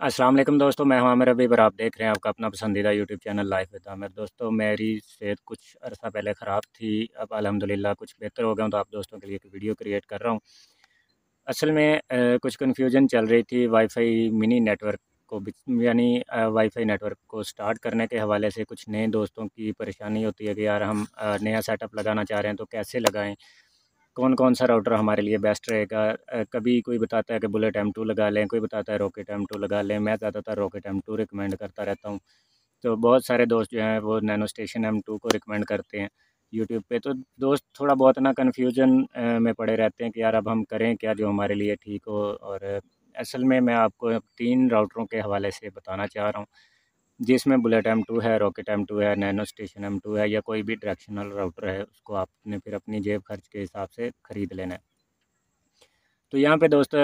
अस्सलाम वालेकुम दोस्तों, मैं हूं आमिर अबीब और आप देख रहे हैं आपका अपना पसंदीदा YouTube channel life with Aamir. दोस्तों, मेरी सेहत कुछ अरसा पहले ख़राब थी, अब अल्हम्दुलिल्लाह कुछ बेहतर हो गया हूं, तो आप दोस्तों के लिए एक वीडियो क्रिएट कर रहा हूं। असल में कुछ कन्फ्यूजन चल रही थी वाईफ़ाई मिनी नेटवर्क को यानी वाईफ़ाई नेटवर्क को स्टार्ट करने के हवाले से। कुछ नए दोस्तों की परेशानी होती है कि यार हम नया सेटअप लगाना चाह रहे हैं तो कैसे लगाएँ? कौन-कौन सा राउटर हमारे लिए बेस्ट रहेगा? कभी कोई बताता है कि बुलेट M2 लगा लें, कोई बताता है रॉकेट M2 लगा लें। मैं ज़्यादातर रॉकेट M2 रिकमेंड करता रहता हूँ। तो बहुत सारे दोस्त जो हैं वो नैनो स्टेशन M2 को रिकमेंड करते हैं यूट्यूब पे। तो दोस्त थोड़ा बहुत ना कन्फ्यूजन में पड़े रहते हैं कि यार अब हम करें क्या जो हमारे लिए ठीक हो। और असल में मैं आपको 3 राउटरों के हवाले से बताना चाह रहा हूँ, जिसमें बुलेट M2 है, रॉकेट M2 है, नैनो स्टेशन M2 है, या कोई भी डायरेक्शनल राउटर है, उसको आपने फिर अपनी जेब खर्च के हिसाब से ख़रीद लेना है। तो यहाँ पे दोस्त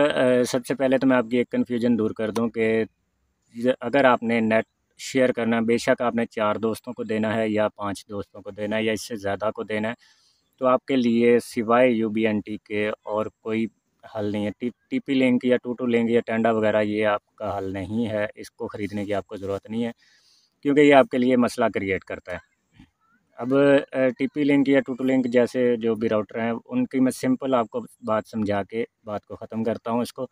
सबसे पहले तो मैं आपकी एक कन्फ्यूजन दूर कर दूँ कि अगर आपने नेट शेयर करना है, बेशक आपने 4 दोस्तों को देना है या 5 दोस्तों को देना है या इससे ज़्यादा को देना है, तो आपके लिए सिवाय यूबीएनटी के और कोई हल नहीं है। टीपी लिंक या टू लिंक या टेंडा वगैरह ये आपका हल नहीं है, इसको ख़रीदने की आपको ज़रूरत नहीं है, क्योंकि ये आपके लिए मसला क्रिएट करता है। अब टीपी लिंक या टू लिंक जैसे जो भी राउटर हैं, उनकी मैं सिंपल आपको बात समझा के बात को ख़त्म करता हूँ इसको।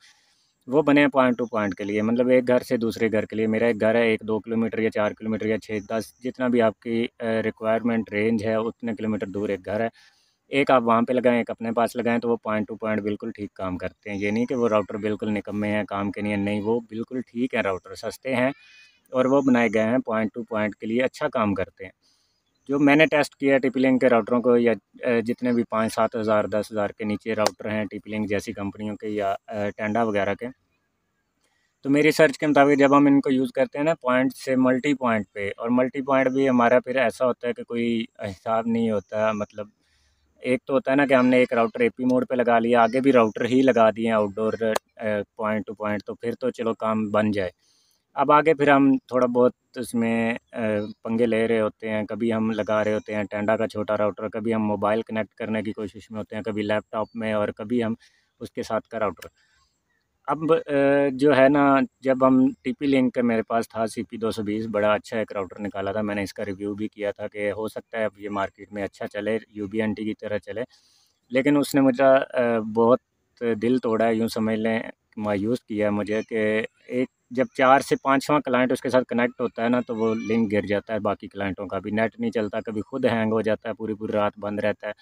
वो बने हैं पॉइंट टू पॉइंट के लिए, मतलब एक घर से दूसरे घर के लिए। मेरा एक घर है, 1-2 किलोमीटर या 4 किलोमीटर या 6-10, जितना भी आपकी रिक्वायरमेंट रेंज है उतने किलोमीटर दूर एक घर है। एक आप वहाँ पे लगाएँ, एक अपने पास लगाएँ, तो वो पॉइंट टू पॉइंट बिल्कुल ठीक काम करते हैं। ये नहीं कि वो राउटर बिल्कुल निकम्मे हैं, काम के नहीं हैं, नहीं, वो बिल्कुल ठीक है राउटर, सस्ते हैं और वो बनाए गए हैं पॉइंट टू पॉइंट के लिए, अच्छा काम करते हैं। जो मैंने टेस्ट किया है टीपी-लिंक के राउटरों को, या जितने भी 5-7 हज़ार 10 हज़ार के नीचे राउटर हैं टीपी-लिंक जैसी कंपनियों के या टेंडा वगैरह के, तो मेरी सर्च के मुताबिक जब हम इनको यूज़ करते हैं ना पॉइंट से मल्टी पॉइंट पे, और मल्टी पॉइंट भी हमारा फिर ऐसा होता है कि कोई हिसाब नहीं होता। मतलब एक तो होता है ना कि हमने एक राउटर एपी मोड पे लगा लिया, आगे भी राउटर ही लगा दिए आउटडोर पॉइंट टू पॉइंट, तो फिर तो चलो काम बन जाए। अब आगे फिर हम थोड़ा बहुत उसमें पंगे ले रहे होते हैं, कभी हम लगा रहे होते हैं टेंडा का छोटा राउटर, कभी हम मोबाइल कनेक्ट करने की कोशिश में होते हैं, कभी लैपटॉप में, और कभी हम उसके साथ का राउटर। अब जो है ना, जब हम टीपी लिंक का मेरे पास था CP220, बड़ा अच्छा एक राउटर निकाला था मैंने, इसका रिव्यू भी किया था कि हो सकता है अब ये मार्केट में अच्छा चले, यूबीएनटी की तरह चले। लेकिन उसने मुझे बहुत दिल तोड़ा है, यूँ समझ लें, मायूस किया है मुझे कि एक जब 4 से 5वाँ क्लाइंट उसके साथ कनेक्ट होता है ना, तो वो लिंक गिर जाता है, बाकी क्लाइंटों का भी नेट नहीं चलता, कभी खुद हैंग हो जाता है, पूरी-पूरी रात बंद रहता है।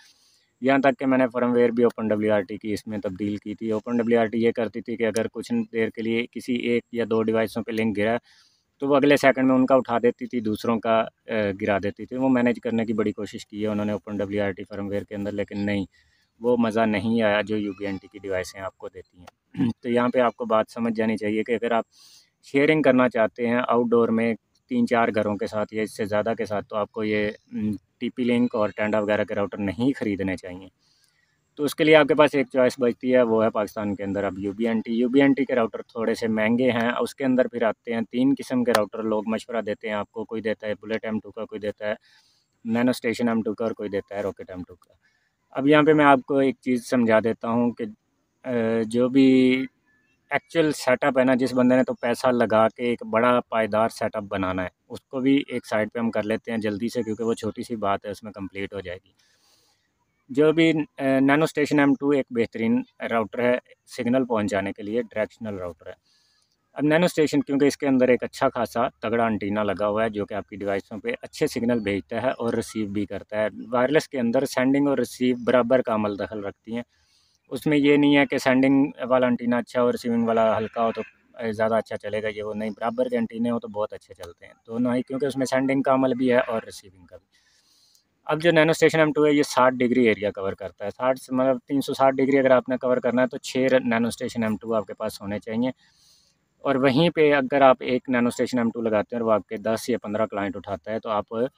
यहाँ तक कि मैंने फर्मवेयर भी ओपन की इसमें तब्दील की थी। ओपन ये करती थी कि अगर कुछ देर के लिए किसी 1 या 2 डिवाइसों पे लिंक गिरा, तो वो अगले सेकंड में उनका उठा देती थी, दूसरों का गिरा देती थी। वो मैनेज करने की बड़ी कोशिश की है उन्होंने ओपन फर्मवेयर के अंदर, लेकिन नहीं, वो मज़ा नहीं आया जो यूबीएनटी की डिवाइसें आपको देती हैं। तो यहाँ पे आपको बात समझ जानी चाहिए कि अगर आप शेयरिंग करना चाहते हैं आउटडोर में 3-4 घरों के साथ या इससे ज़्यादा के साथ, तो आपको ये टीपी लिंक और टेंडा वगैरह के राउटर नहीं खरीदने चाहिए। तो उसके लिए आपके पास एक चॉइस बचती है, वो है पाकिस्तान के अंदर अब यूबीएनटी। यूबीएनटी के राउटर थोड़े से महंगे हैं, उसके अंदर फिर आते हैं 3 किस्म के राउटर, लोग मशवरा देते हैं आपको, कोई देता है बुलेट M2 का, कोई देता है नैनो स्टेशन M2 का, और कोई देता है रॉकेट M2 का। अब यहाँ पे मैं आपको एक चीज़ समझा देता हूँ कि जो भी एक्चुअल सेटअप है ना, जिस बंदे ने तो पैसा लगा के एक बड़ा पायदार सेटअप बनाना है, उसको भी एक साइड पे हम कर लेते हैं जल्दी से, क्योंकि वो छोटी-सी बात है, उसमें कंप्लीट हो जाएगी। जो भी नैनो स्टेशन M2 एक बेहतरीन राउटर है सिग्नल पहुँचाने के लिए, डायरेक्शनल राउटर है। अब नैनो स्टेशन, क्योंकि इसके अंदर एक अच्छा खासा तगड़ा एंटीना लगा हुआ है, जो कि आपकी डिवाइसों पे अच्छे सिग्नल भेजता है और रिसीव भी करता है। वायरलेस के अंदर सेंडिंग और रिसीव बराबर का अमल दखल रखती हैं। उसमें ये नहीं है कि सेंडिंग वाला एंटीना अच्छा और रिसीविंग वाला हल्का हो तो ज़्यादा अच्छा चलेगा, ये वो नहीं, बराबर के एंटीने हो तो बहुत अच्छे चलते हैं दोनों ही, क्योंकि उसमें सेंडिंग का अमल भी है और रिसीविंग का भी। अब जो नैनो स्टेशन M2 है, ये 60 डिग्री एरिया कवर करता है। 60 से मतलब 360 डिग्री अगर आपने कवर करना है, तो 6 नैनो स्टेशन M2 आपके पास होने चाहिए। और वहीं पे अगर आप एक नैनो स्टेशन M2 लगाते हैं और वो आपके 10 या 15 क्लाइंट उठाता है, तो आप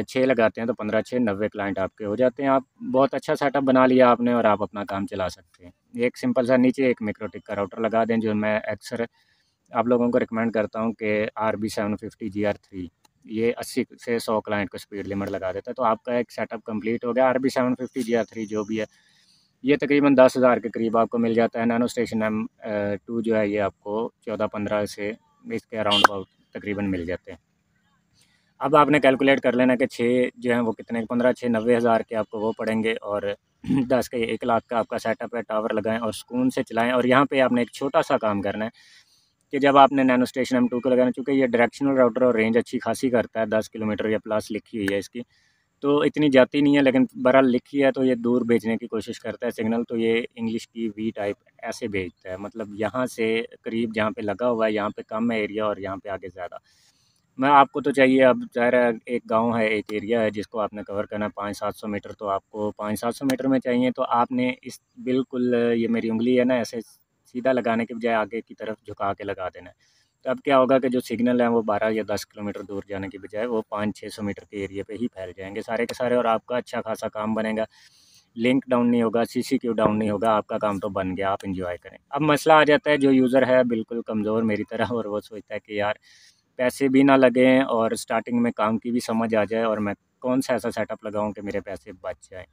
6 लगाते हैं तो 15 6 90 क्लाइंट आपके हो जाते हैं। आप बहुत अच्छा सेटअप बना लिया आपने और आप अपना काम चला सकते हैं। एक सिंपल सा नीचे एक मिक्रोटिक का राउटर लगा दें, जो मैं अक्सर आप लोगों को रिकमेंड करता हूँ कि RB750 GR3, ये 80 से 100 क्लाइंट को स्पीड लिमिट लगा देता है। तो आपका एक सेटअप कंप्लीट हो गया। RB750 GR3 जो भी है, ये तकरीबन 10,000 के करीब आपको मिल जाता है। नैनो स्टेशन M2 जो है ये आपको 14-15 से इसके अराउंड अबाउट तकरीबन मिल जाते हैं। अब आपने कैलकुलेट कर लेना कि 6 जो हैं वो कितने, 15 6 90,000 के आपको वो पड़ेंगे, और 10 के 1 लाख का आपका सेटअप है। टावर लगाएं और सुकून से चलाएं। और यहाँ पे आपने एक छोटा सा काम करना है कि जब आपने नैनो स्टेशन M2 को लगाना, चूँकि ये डायरेक्शनल राउटर और रेंज अच्छी खासी करता है, 10 किलोमीटर या प्लस लिखी हुई है इसकी, तो इतनी जाती नहीं है, लेकिन बहरहाल लिखी है तो ये दूर भेजने की कोशिश करता है सिग्नल। तो ये इंग्लिश की वी टाइप ऐसे भेजता है, मतलब यहाँ से करीब जहाँ पे लगा हुआ है यहाँ पे कम है एरिया और यहाँ पे आगे ज़्यादा। मैं आपको तो चाहिए, अब ज़ाहिर है एक गांव है, एक एरिया है जिसको आपने कवर करना है 500-700 मीटर, तो आपको 500-700 मीटर में चाहिए। तो आपने इस बिल्कुल ये मेरी उंगली है ना, ऐसे सीधा लगाने के बजाय आगे की तरफ झुका के लगा देना है। तो अब क्या होगा कि जो सिग्नल है वो 12 या 10 किलोमीटर दूर जाने की बजाय वो 500-600 मीटर के एरिया पे ही फैल जाएंगे सारे के सारे, और आपका अच्छा खासा काम बनेगा। लिंक डाउन नहीं होगा, सीसीक्यू डाउन नहीं होगा, आपका काम तो बन गया, आप इंजॉय करें। अब मसला आ जाता है, जो यूज़र है बिल्कुल कमज़ोर मेरी तरह, और वो सोचता है कि यार पैसे भी ना लगें और स्टार्टिंग में काम की भी समझ आ जाए, और मैं कौन सा ऐसा सेटअप लगाऊं कि मेरे पैसे बच जाएं।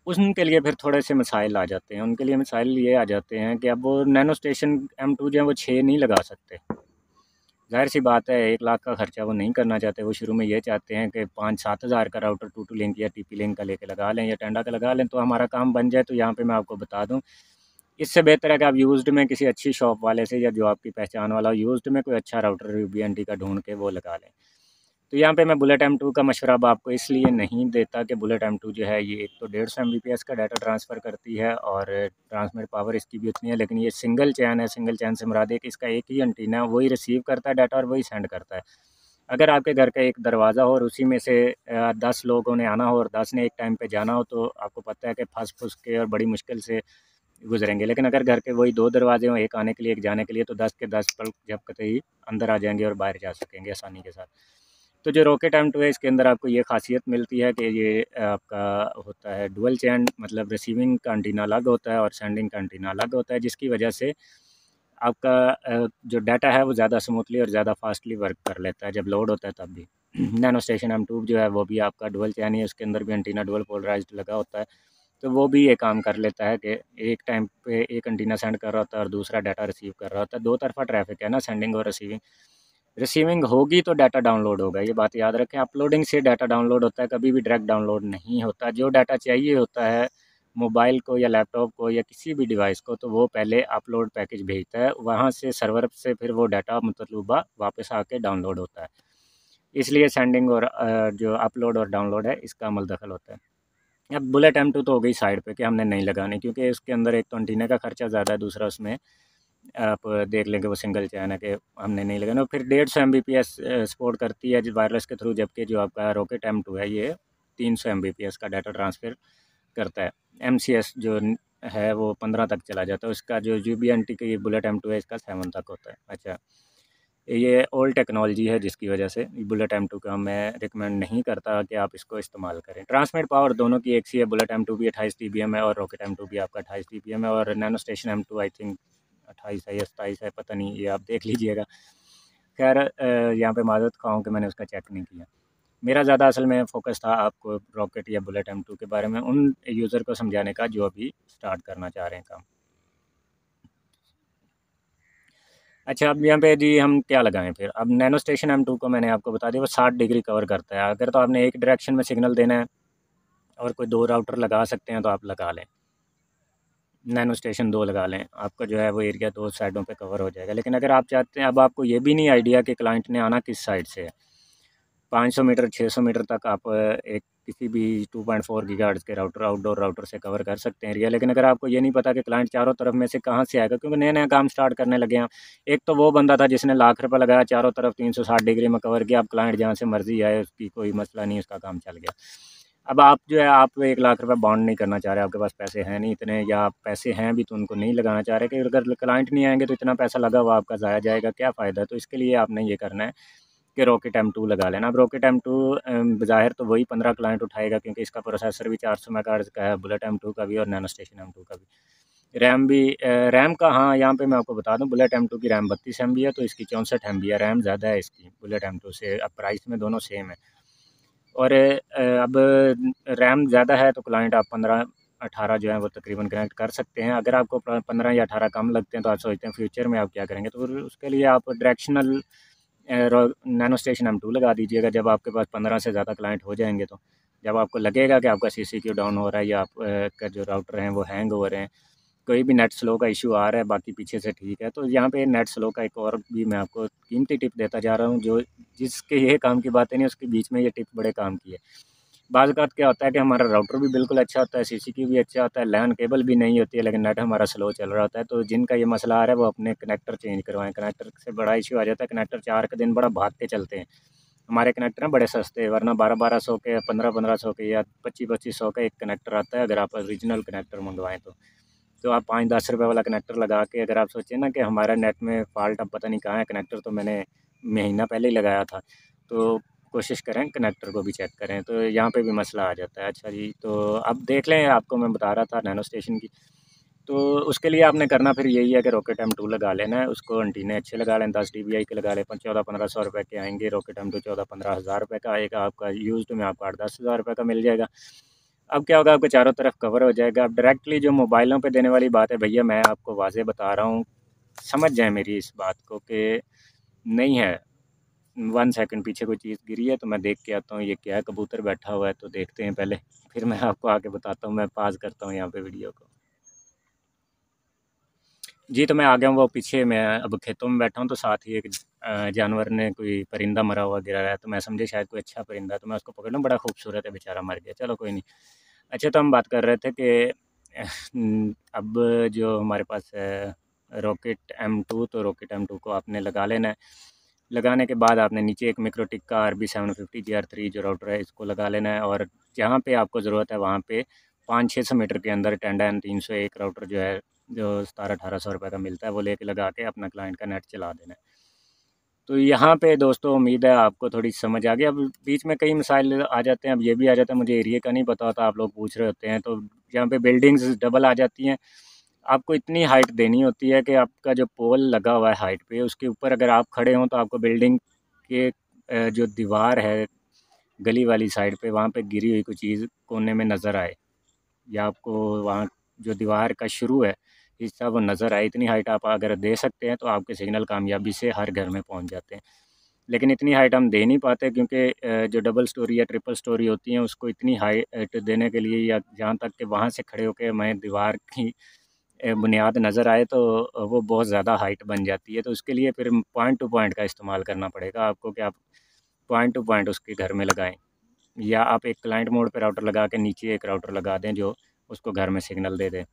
उनके लिए फिर थोड़े से मसाइल आ जाते हैं। उनके लिए मसाइल ये आ जाते हैं कि अब वो नैनो स्टेशन M2 जो है वो 6 नहीं लगा सकते। ज़ाहिर सी बात है, 1 लाख का खर्चा वो नहीं करना चाहते। वो शुरू में ये चाहते हैं कि 5-7 हज़ार का राउटर टू टू लिंक या TP लिंक का लेके लगा लें या टेंडा का लगा लें, तो हमारा काम बन जाए। तो यहाँ पे मैं आपको बता दूँ, इससे बेहतर है कि आप यूज़्ड में किसी अच्छी शॉप वाले से, या जो आपकी पहचान वाला हो, यूज़्ड में कोई अच्छा राउटर BNT का ढूंढ के वो लगा लें। तो यहाँ पे मैं बुलेट M2 का मशवरा अब आपको इसलिए नहीं देता कि बुलेट M2 जो है ये एक तो 150 Mbps का डाटा ट्रांसफ़र करती है, और ट्रांसमिट पावर इसकी भी उतनी है, लेकिन ये सिंगल चैन है। सिंगल चैन से मुराद है कि इसका एक ही एंटीना है, वही रिसीव करता है डाटा और वही सेंड करता है। अगर आपके घर का एक दरवाज़ा हो और उसी में से 10 लोगों ने आना हो और 10 ने एक टाइम पे जाना हो, तो आपको पता है कि फंस-फुस के और बड़ी मुश्किल से गुज़रेंगे। लेकिन अगर घर के वही 2 दरवाजे हों, एक आने के लिए, एक जाने के लिए, तो 10 के 10 पल झपकते ही अंदर आ जाएँगे और बाहर जा सकेंगे आसानी के साथ। तो जो रॉकेट M2 है, इसके अंदर आपको ये ख़ासियत मिलती है कि ये आपका होता है डुअल चैन, मतलब रिसीविंग का एंटीना अलग होता है और सेंडिंग का एंटीना अलग होता है, जिसकी वजह से आपका जो डाटा है वो ज़्यादा स्मूथली और ज़्यादा फास्टली वर्क कर लेता है जब लोड होता है तब भी। नैनो स्टेशन M2 जो है वो भी आपका डुअल चैन ही है, उसके अंदर भी एंटीना डुअल पोलराइज्ड लगा होता है। तो वो भी ये काम कर लेता है कि एक टाइम पे एक एंटीना सेंड कर रहा होता है और दूसरा डाटा रिसीव कर रहा होता है। दो तरफ़ा ट्रैफ़िक है ना, सेंडिंग और रिसीविंग। रिसीविंग होगी तो डाटा डाउनलोड होगा, ये बात याद रखें। अपलोडिंग से डाटा डाउनलोड होता है, कभी भी डायरेक्ट डाउनलोड नहीं होता। जो डाटा चाहिए होता है मोबाइल को या लैपटॉप को या किसी भी डिवाइस को, तो वो पहले अपलोड पैकेज भेजता है, वहाँ से सर्वर से फिर वो डाटा मतलूबा वापस आके डाउनलोड होता है। इसलिए सेंडिंग और जो अपलोड और डाउनलोड है इसका अमल दखल होता है। अब बुलेट M2 तो हो गई साइड पे कि हमने नहीं लगानी, क्योंकि उसके अंदर एक तो एंटीना का खर्चा ज़्यादा है, दूसरा उसमें आप देख लेंगे वो सिंगल चैन है कि हमने नहीं लगाना। फिर 150 Mbps सपोर्ट करती है वायरलेस के थ्रू, जबकि जो आपका रॉकेट M2 है ये 300 Mbps का डाटा ट्रांसफ़र करता है। MCS जो है वो 15 तक चला जाता है, उसका जो GBNT की बुलेट M2 है इसका 7 तक होता है। अच्छा, ये ओल्ड टेक्नोलॉजी है जिसकी वजह से बुलेट M2 का मैं रिकमेंड नहीं करता कि आप इसको इस्तेमाल करें। ट्रांसमिट पावर दोनों की एक सी है, बुलेट M2 भी 28 dBm है और रॉकेट M2 भी आपका 28 dBm है, और nano station M2 I think 28 है या 27 है, पता नहीं, ये आप देख लीजिएगा। खैर यहाँ पे माज़रत ख़्वाह हूँ कि मैंने उसका चेक नहीं किया। मेरा ज़्यादा असल में फ़ोकस था आपको रॉकेट या बुलेट M2 के बारे में उन यूज़र को समझाने का जो अभी स्टार्ट करना चाह रहे हैं काम। अच्छा, अब यहाँ पे जी हम क्या लगाएँ फिर? अब नैनो स्टेशन M2 को मैंने आपको बता दिया, वो 60 डिग्री कवर करता है। अगर तो आपने एक डायरेक्शन में सिग्नल देना है और कोई 2 राउटर लगा सकते हैं तो आप लगा लें। नैनो स्टेशन 2 लगा लें, आपका जो है वो एरिया 2 साइडों पे कवर हो जाएगा। लेकिन अगर आप चाहते हैं, अब आपको ये भी नहीं आइडिया कि क्लाइंट ने आना किस साइड से है। 500 मीटर, 600 मीटर तक आप एक किसी भी 2.4 गीगाहर्ट्ज़ के राउटर, आउटडोर राउटर से कवर कर सकते हैं एरिया। लेकिन अगर आपको ये नहीं पता कि क्लाइंट चारों तरफ में से कहाँ से आएगा, क्योंकि नया-नया काम स्टार्ट करने लगे हैं। एक तो वो बंदा था जिसने लाख रुपए लगाया, चारों तरफ 360 डिग्री में कवर किया, अब क्लाइंट जहाँ से मर्ज़ी आए, उसकी कोई मसला नहीं, उसका काम चल गया। अब आप जो है, आप 1 लाख रुपए बॉन्ड नहीं करना चाह रहे, आपके पास पैसे हैं नहीं इतने, या आप पैसे हैं भी तो उनको नहीं लगाना चाह रहे कि अगर क्लाइंट नहीं आएँगे तो इतना पैसा लगा हुआ आपका ज़ाया जाएगा, क्या फ़ायदा? तो इसके लिए आपने ये करना है कि रॉकेट M2 लगा लेना। अब रॉकेट M2 बज़ाहिर तो वही 15 क्लाइंट उठाएगा, क्योंकि इसका प्रोसेसर भी 400 मेगाहर्ट्ज़ का है, बुलेट M2 का भी और नैनो स्टेशन M2 का भी। रैम भी रैम का, हाँ, यहाँ पे मैं आपको बता दूँ, बुलेट M2 की रैम 32 MB है, तो इसकी 64 MB है। रैम ज़्यादा है इसकी बुलेट M2 से, अब प्राइस में दोनों सेम है। और अब रैम ज़्यादा है तो क्लाइंट आप 15 18 जो है वो तकरीबन कनेक्ट कर सकते हैं। अगर आपको 15 या 18 कम लगते हैं तो आप सोचते हैं फ्यूचर में आप क्या करेंगे, तो फिर उसके लिए आप डायरेक्शनल नैनो स्टेशन M2 लगा दीजिएगा। जब आपके पास 15 से ज़्यादा क्लाइंट हो जाएंगे, तो जब आपको लगेगा कि आपका CCQ डाउन हो रहा है या आप का जो राउटर हैं वो हैंग हो रहे हैं, कोई भी नेट स्लो का इशू आ रहा है, बाकी पीछे से ठीक है, तो यहाँ पे नेट स्लो का एक और भी मैं आपको कीमती टिप देता जा रहा हूँ, जो जिसके ये काम की बातें नहीं, उसके बीच में ये टिप बड़े काम की है। बाज़ औक़ात क्या होता है कि हमारा राउटर भी बिल्कुल अच्छा होता है, CCQ भी अच्छा होता है, लैन केबल भी नहीं होती है, लेकिन नेट हमारा स्लो चल रहा होता है। तो जिनका ये मसला आ रहा है वो अपने कनेक्टर चेंज करवाएँ। कनेक्टर से बड़ा इशू आ जाता है, कनेक्टर 4 के दिन बड़ा भाग के चलते हैं। हमारे कनेक्टर हैं बड़े सस्ते हैं, वरना 12-1200 के, 15-1500 के या 25-2500 का एक कनेक्टर आता है, अगर आप ओरिजिनल कनेक्टर मंगवाएँ तो। तो आप 5-10 रुपए वाला कनेक्टर लगा के, अगर आप सोचें ना कि हमारा नेट में फ़ॉल्ट अब पता नहीं कहाँ है, कनेक्टर तो मैंने महीना पहले ही लगाया था, तो कोशिश करें कनेक्टर को भी चेक करें, तो यहाँ पे भी मसला आ जाता है। अच्छा जी, तो अब देख लें, आपको मैं बता रहा था नैनो स्टेशन की, तो उसके लिए आपने करना फिर यही है कि रॉकेट M2 लगा लेना है। उसको एंटीने अच्छे लगा लें, 10 dBi के लगा लें, 1400-1500 रुपये के आएंगे। रॉकेट M2 14-15 हज़ार रुपये का आएगा आपका, यूज़्ड में आपको 8-10 हज़ार रुपये का मिल जाएगा। अब क्या होगा, आपके चारों तरफ कवर हो जाएगा। अब डायरेक्टली जो मोबाइलों पे देने वाली बात है भैया, मैं आपको वाज़ेह बता रहा हूँ, समझ जाएँ मेरी इस बात को कि नहीं है। 1 सेकंड, पीछे कोई चीज़ गिरी है तो मैं देख के आता हूँ, ये क्या है, कबूतर बैठा हुआ है, तो देखते हैं पहले, फिर मैं आपको आके बताता हूँ। मैं पॉज़ करता हूँ यहाँ पे वीडियो को। जी, तो मैं आ गया हूँ, वो पीछे मैं अब खेतों में बैठा हूँ, तो साथ ही एक जानवर ने, कोई परिंदा मरा हुआ गिरा है, तो मैं समझे शायद कोई अच्छा परिंदा है, तो मैं उसको पकड़ लूँ, बड़ा खूबसूरत है, बेचारा मर गया, चलो कोई नहीं। अच्छा, तो हम बात कर रहे थे कि अब जो हमारे पास है रॉकेट M2, तो रॉकेट M2 को आपने लगा लेना है। लगाने के बाद आपने नीचे एक मिक्रोटिक का RB750 GR3 जो राउटर है, इसको लगा लेना है, और जहाँ पे आपको ज़रूरत है वहाँ पे 500-600 मीटर के अंदर टेंडन 301 राउटर जो है, जो 1700-1800 रुपये का मिलता है, वो लेके लगा के अपना क्लाइंट का नेट चला देना है। तो यहाँ पे दोस्तों उम्मीद है आपको थोड़ी समझ आ गई। अब बीच में कई मसाइल आ जाते हैं, अब ये भी आ जाता है, मुझे एरिया का नहीं पता होता, आप लोग पूछ रहे होते हैं, तो यहाँ पे बिल्डिंग्स डबल आ जाती हैं। आपको इतनी हाइट देनी होती है कि आपका जो पोल लगा हुआ है हाइट पे, उसके ऊपर अगर आप खड़े हों तो आपको बिल्डिंग के जो दीवार है गली वाली साइड पे, वहाँ पे गिरी हुई कोई चीज़ कोने में नज़र आए, या आपको वहाँ जो दीवार का शुरू है हिस्सा वो नज़र आए। इतनी हाइट आप अगर दे सकते हैं तो आपके सिग्नल कामयाबी से हर घर में पहुँच जाते हैं। लेकिन इतनी हाइट हम दे नहीं पाते, क्योंकि जो डबल स्टोरी या ट्रिपल स्टोरी होती हैं, उसको इतनी हाइट देने के लिए, या जहाँ तक कि वहाँ से खड़े होकर हमें दीवार की बुनियाद नज़र आए, तो वो बहुत ज़्यादा हाइट बन जाती है। तो उसके लिए फिर पॉइंट टू पॉइंट का इस्तेमाल करना पड़ेगा आपको, कि आप पॉइंट टू पॉइंट उसके घर में लगाएँ, या आप एक क्लाइंट मोड पे राउटर लगा के नीचे एक राउटर लगा दें जो उसको घर में सिग्नल दे दे।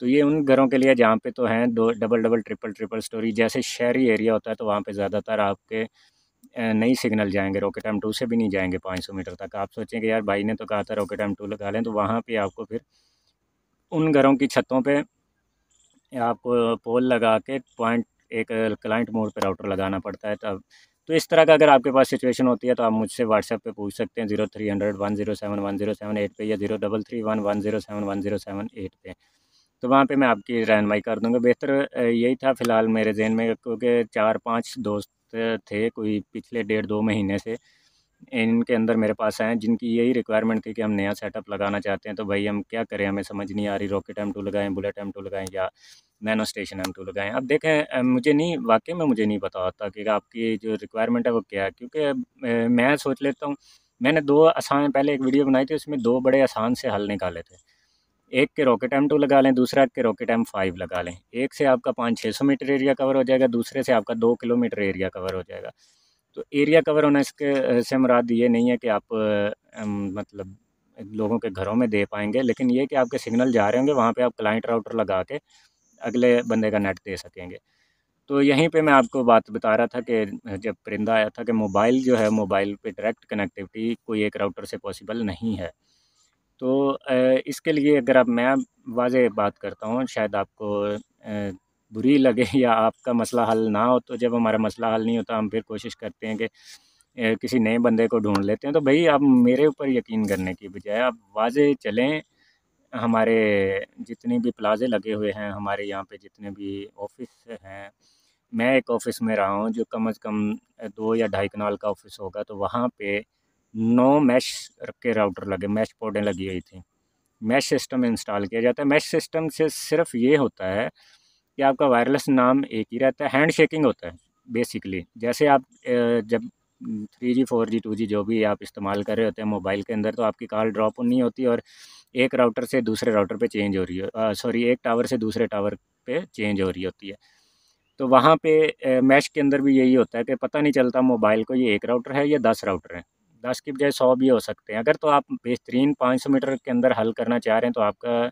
तो ये उन घरों के लिए जहाँ पे तो हैं दो double double triple triple storey, जैसे शहरी एरिया होता है, तो वहाँ पे ज़्यादातर आपके नहीं सिग्नल जाएंगे, रॉकेट M2 से भी नहीं जाएंगे 500 मीटर तक। आप सोचें कि यार भाई ने तो कहा था रॉकेट M2 लगा लें, तो वहाँ पे आपको फिर उन घरों की छतों पे आपको पोल लगा के पॉइंट एक क्लाइंट मोड पे राउटर लगाना पड़ता है तब। तो इस तरह का अगर आपके पास सिचुएशन होती है तो आप मुझसे व्हाट्सएप पे पूछ सकते हैं, 0300 107107 पे, या 0331 107107 पे। तो वहाँ पे मैं आपकी रहनुमाई कर दूँगा। बेहतर यही था फ़िलहाल मेरे ज़हन में, क्योंकि 4-5 दोस्त थे कोई पिछले 1.5-2 महीने से इनके अंदर मेरे पास आए हैं, जिनकी यही रिक्वायरमेंट थी कि हम नया सेटअप लगाना चाहते हैं, तो भाई हम क्या करें, हमें समझ नहीं आ रही, रॉकेट M2 लगाएँ, बुलेट M2 लगाएँ या नैनो स्टेशन M2 लगाएँ। अब देखें, मुझे नहीं, वाक़ई में मुझे नहीं पता होता कि आपकी जो रिक्वायरमेंट है वो क्या है, क्योंकि मैं सोच लेता हूँ, मैंने 2 आसान, पहले एक वीडियो बनाई थी, उसमें 2 बड़े आसान से हल निकाले थे। एक के रॉकेट M2 लगा लें, दूसरा के रॉकेट M5 लगा लें। एक से आपका 500-600 मीटर एरिया कवर हो जाएगा, दूसरे से आपका 2 किलोमीटर एरिया कवर हो जाएगा। तो एरिया कवर होना इसके से मुराद ये नहीं है कि आप मतलब लोगों के घरों में दे पाएँगे, लेकिन ये कि आपके सिग्नल जा रहे होंगे, वहाँ पे आप क्लाइंट राउटर लगा के अगले बंदे का नेट दे सकेंगे। तो यहीं पे मैं आपको बात बता रहा था कि जब परिंदा आया था कि मोबाइल जो है, मोबाइल पे डायरेक्ट कनेक्टिविटी कोई एक राउटर से पॉसिबल नहीं है। तो इसके लिए अगर आप, मैं वाज़ेह बात करता हूँ, शायद आपको बुरी लगे या आपका मसला हल ना हो, तो जब हमारा मसला हल नहीं होता हम फिर कोशिश करते हैं कि किसी नए बंदे को ढूँढ लेते हैं। तो भई आप मेरे ऊपर यकीन करने की बजाय आप वाज़ेह चलें, हमारे जितने भी प्लाज़े लगे हुए हैं, हमारे यहाँ पे जितने भी ऑफ़िस हैं, मैं एक ऑफ़िस में रहा हूँ जो कम से कम 2 या ढाई कनाल का ऑफ़िस होगा, तो वहाँ पे 9 मैश के राउटर लगे, मैश पॉडें लगी हुई थी। मैश सिस्टम इंस्टॉल किया जाता है। मैश सिस्टम से सिर्फ ये होता है कि आपका वायरलेस नाम एक ही रहता है, हैंड शेकिंग होता है बेसिकली। जैसे आप जब 3G 4G 2G जो भी आप इस्तेमाल कर रहे होते हैं मोबाइल के अंदर, तो आपकी कॉल ड्रॉप नहीं होती और एक राउटर से दूसरे राउटर पे चेंज हो रही है, सॉरी एक टावर से दूसरे टावर पे चेंज हो रही होती है। तो वहाँ पे मैश के अंदर भी यही होता है कि पता नहीं चलता मोबाइल को ये एक राउटर है या 10 राउटर हैं, 10 की बजाय 100 भी हो सकते हैं। अगर तो आप बेहतरीन 500 मीटर के अंदर हल करना चाह रहे हैं तो आपका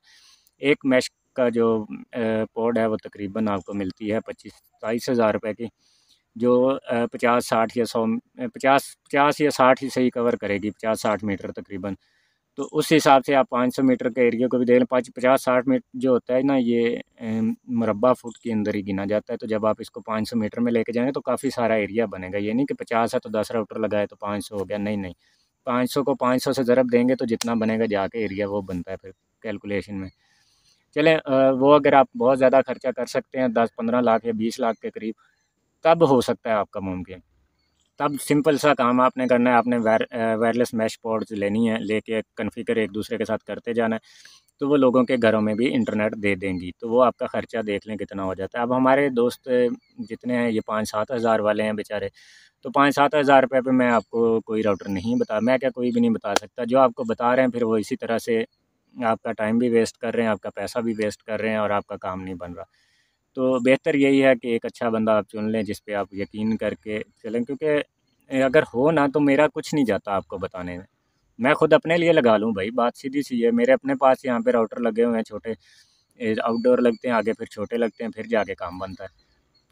एक मैश का जो पोड है वो तकरीबन आपको मिलती है 25-27 हज़ार रुपये की, जो 50-60 या 100 50 या 60 ही सही कवर करेगी, 50-60 मीटर तकरीबन। तो उस हिसाब से आप 500 मीटर के एरिया को भी देख लें। 50-60 मीटर जो होता है ना, ये मुरब्बा फुट के अंदर ही गिना जाता है। तो जब आप इसको 500 मीटर में लेके जाएंगे तो काफ़ी सारा एरिया बनेगा। ये नहीं कि 50 है तो 10 राउटर लगाए तो 500 हो गया, नहीं नहीं। 500 को 500 से ज़रब देंगे तो जितना बनेगा जाके एरिया वो बनता है फिर कैलकुलेशन में। चलें, वो अगर आप बहुत ज़्यादा खर्चा कर सकते हैं 10-15 लाख या 20 लाख के करीब, तब हो सकता है आपका मुमकिन। तब सिंपल सा काम आपने करना है, आपने वायरलेस मैश पॉड्स लेनी है, लेके कॉन्फ़िगर एक दूसरे के साथ करते जाना है, तो वो लोगों के घरों में भी इंटरनेट दे देंगी। तो वो आपका ख़र्चा देख लें कितना हो जाता है। अब हमारे दोस्त जितने हैं ये 5-7 हज़ार वाले हैं बेचारे, तो 5-7 हज़ार रुपये पे मैं आपको कोई राउटर नहीं बता, मैं क्या कोई भी नहीं बता सकता। जो आपको बता रहे हैं फिर वो इसी तरह से आपका टाइम भी वेस्ट कर रहे हैं, आपका पैसा भी वेस्ट कर रहे हैं और आपका काम नहीं बन रहा। तो बेहतर यही है कि एक अच्छा बंदा आप चुन लें जिस पे आप यकीन करके चलें, क्योंकि अगर हो ना तो मेरा कुछ नहीं जाता आपको बताने में। मैं खुद अपने लिए लगा लूँ भाई, बात सीधी-सी है। मेरे अपने पास यहाँ पे राउटर लगे हुए हैं छोटे, आउटडोर लगते हैं, आगे फिर छोटे लगते हैं, फिर जाके काम बनता है।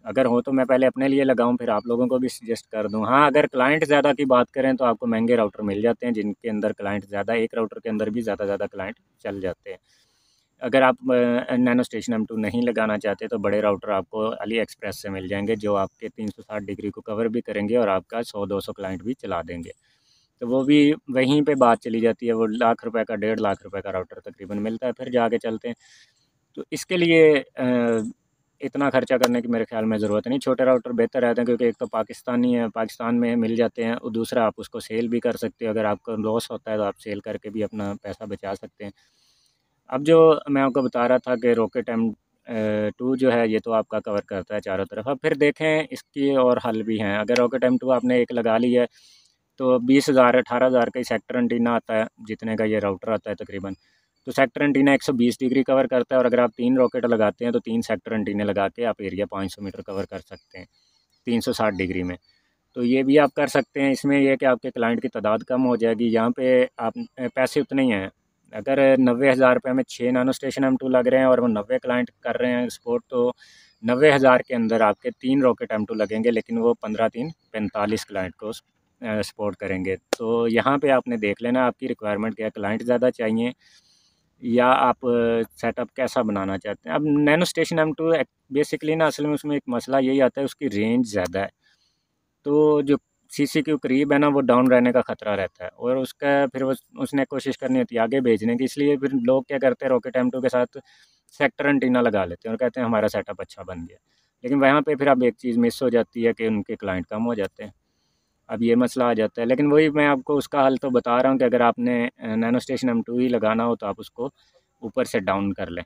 अगर हो तो मैं पहले अपने लिए लगाऊँ फिर आप लोगों को भी सजेस्ट कर दूँ। हाँ, अगर क्लाइंट ज़्यादा की बात करें तो आपको महँगे राउटर मिल जाते हैं जिनके अंदर क्लाइंट ज़्यादा, एक राउटर के अंदर भी ज़्यादा क्लाइंट चल जाते हैं। अगर आप नैनो स्टेशन M2 नहीं लगाना चाहते तो बड़े राउटर आपको अली एक्सप्रेस से मिल जाएंगे, जो आपके 360 डिग्री को कवर भी करेंगे और आपका 100-200 क्लाइंट भी चला देंगे। तो वो भी वहीं पे बात चली जाती है, वो लाख रुपए का 1.5 लाख रुपए का राउटर तकरीबन मिलता है, फिर जाके चलते हैं। तो इसके लिए इतना खर्चा करने की मेरे ख्याल में ज़रूरत नहीं। छोटे राउटर बेहतर रहते हैं क्योंकि एक तो पाकिस्तानी है, पाकिस्तान में मिल जाते हैं, और दूसरा आप उसको सेल भी कर सकते हो। अगर आपको लॉस होता है तो आप सेल करके भी अपना पैसा बचा सकते हैं। अब जो मैं आपको बता रहा था कि रॉकेट M2 जो है ये तो आपका कवर करता है चारों तरफ। अब फिर देखें इसकी और हल भी हैं। अगर रॉकेट M2 आपने एक लगा ली है तो 20,000 18,000 का ही सेक्टर एंटीना आता है, जितने का ये राउटर आता है तकरीबन। तो सेक्टर एंटीना 120 डिग्री कवर करता है, और अगर आप 3 रॉकेट लगाते हैं तो 3 सेक्टर एंटीने लगा के आप एरिया 500 मीटर कवर कर सकते हैं 360 डिग्री में। तो ये भी आप कर सकते हैं। इसमें यह है कि आपके क्लाइंट की तादाद कम हो जाएगी। यहाँ पे आप पैसे उतने ही हैं। अगर 90,000 रुपये में 6 नैनो स्टेशन M2 लग रहे हैं और वो 90 क्लाइंट कर रहे हैं सपोर्ट, तो 90,000 के अंदर आपके 3 रॉकेट M2 लगेंगे, लेकिन वो 15-3 45 क्लाइंट को सपोर्ट करेंगे। तो यहाँ पे आपने देख लेना आपकी रिक्वायरमेंट क्या है, क्लाइंट ज़्यादा चाहिए या आप सेटअप कैसा बनाना चाहते हैं। अब नैनो स्टेशन M2 बेसिकली ना, असल में उसमें एक मसला यही आता है, उसकी रेंज ज़्यादा है। तो जो CCQ करीब है ना, वो डाउन रहने का ख़तरा रहता है, और उसका फिर उसने कोशिश करनी होती है आगे भेजने की। इसलिए फिर लोग क्या करते हैं, रॉकेट M2 के साथ सेक्टर एंटीना लगा लेते हैं और कहते हैं हमारा सेटअप अच्छा बन गया। लेकिन वहाँ पे फिर अब एक चीज़ मिस हो जाती है कि उनके क्लाइंट कम हो जाते हैं। अब ये मसला आ जाता है। लेकिन वही मैं आपको उसका हल तो बता रहा हूँ कि अगर आपने नैनो स्टेशन M2 ही लगाना हो तो आप उसको ऊपर से डाउन कर लें,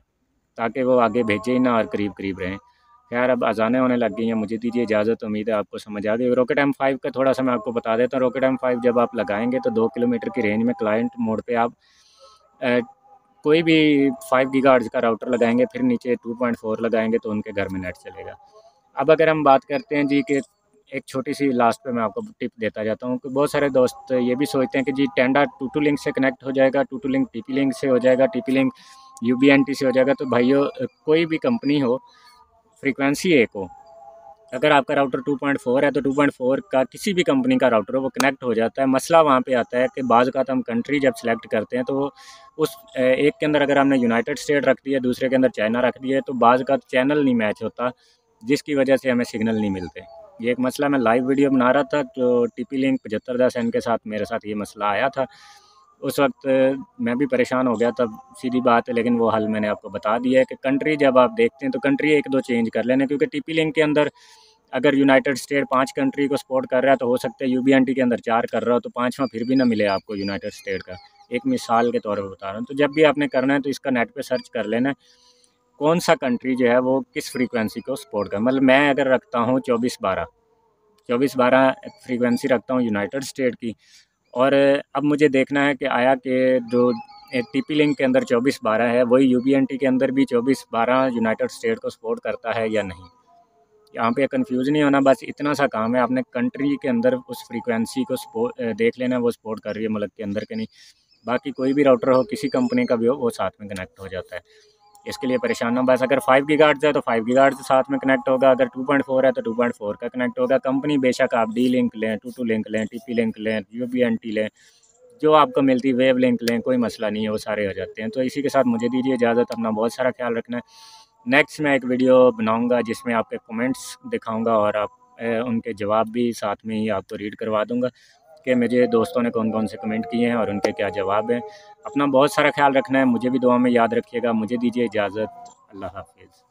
ताकि वो आगे भेजे ही ना और करीब रहें। खैर, अब अज़ानें होने लग गई हैं, मुझे दीजिए इजाज़त। उम्मीद है आपको समझ आ गई। रॉकेट M5 का थोड़ा-सा मैं आपको बता देता हूँ। रॉकेट M5 जब आप लगाएँगे तो 2 किलोमीटर की रेंज में क्लाइंट मोड पे आप अ, कोई भी 5 गीगाहर्ट्ज़ का राउटर लगाएँगे, फिर नीचे 2.4 लगाएँगे तो उनके घर में नेट चलेगा। अब अगर हम बात करते हैं जी कि एक छोटी-सी लास्ट पे मैं आपको टिप देता जाता हूँ कि बहुत सारे दोस्त ये भी सोचते हैं कि जी टेंडा टू-टू-लिंक से कनेक्ट हो जाएगा, टू-टू-लिंक TP-लिंक से हो जाएगा, TP-लिंक UBNT से हो जाएगा। तो भाइयों, कोई भी कंपनी हो, फ्रीक्वेंसी एक हो। अगर आपका राउटर 2.4 है तो 2.4 का किसी भी कंपनी का राउटर हो वो कनेक्ट हो जाता है। मसला वहाँ पे आता है कि बाज़ औक़ात हम कंट्री जब सेलेक्ट करते हैं तो उस एक के अंदर अगर हमने यूनाइटेड स्टेट रख दिया, दूसरे के अंदर चाइना रख दिया, तो बाज़ औक़ात चैनल नहीं मैच होता, जिसकी वजह से हमें सिग्नल नहीं मिलते। ये एक मसला, मैं लाइव वीडियो बना रहा था तो TP-लिंक 7510N के साथ मेरे साथ ये मसला आया था। उस वक़्त मैं भी परेशान हो गया, तब सीधी बात है, लेकिन वो हल मैंने आपको बता दिया है कि कंट्री जब आप देखते हैं तो कंट्री 1-2 चेंज कर लेना, क्योंकि TP-लिंक के अंदर अगर यूनाइटेड स्टेट 5 कंट्री को सपोर्ट कर रहा है तो हो सकता है UBNT के अंदर 4 कर रहा हो, तो 5वां फिर भी ना मिले आपको यूनाइटेड स्टेट का। एक मिसाल के तौर पर बता रहा हूँ। तो जब भी आपने करना है तो इसका नेट पे सर्च कर लेना है, कौन सा कंट्री जो है वो किस फ्रीक्वेंसी को सपोर्ट कर, मतलब मैं अगर रखता हूँ 24/12 फ्रीक्वेंसी रखता हूँ यूनाइटेड स्टेट की। और अब मुझे देखना है कि आया कि जो टीपी लिंक के अंदर 24/12 है वही यूबीएनटी के अंदर भी 24/12 यूनाइटेड स्टेट को सपोर्ट करता है या नहीं। यहाँ पे कंफ्यूज नहीं होना, बस इतना सा काम है, आपने कंट्री के अंदर उस फ्रीक्वेंसी को देख लेना है वो सपोर्ट कर रही है मुल्क के अंदर के नहीं। बाकी कोई भी राउटर हो, किसी कंपनी का भी हो, वो साथ में कनेक्ट हो जाता है। इसके लिए परेशान ना, बस अगर 5 गीगाहर्ट्ज़ है तो 5 गीगाहर्ट्ज़ साथ में कनेक्ट होगा, अगर 2.4 है तो 2.4 का कनेक्ट होगा। कंपनी बेशक आप डी लिंक लें, टू लिंक लें, टीपी लिंक लें, यूबीएनटी लें, जो आपको मिलती वेव लिंक लें, कोई मसला नहीं है, वो सारे हो जाते हैं। तो इसी के साथ मुझे दीजिए इजाज़त, अपना बहुत सारा ख्याल रखना है। नेक्स्ट मैं एक वीडियो बनाऊंगा जिसमें आपके कमेंट्स दिखाऊंगा और आप उनके जवाब भी साथ में ही आपको रीड करवा दूंगा कि मुझे दोस्तों ने कौन कौन से कमेंट किए हैं और उनके क्या जवाब हैं। अपना बहुत सारा ख्याल रखना है, मुझे भी दुआ में याद रखिएगा। मुझे दीजिए इजाज़त, अल्लाह हाफिज़।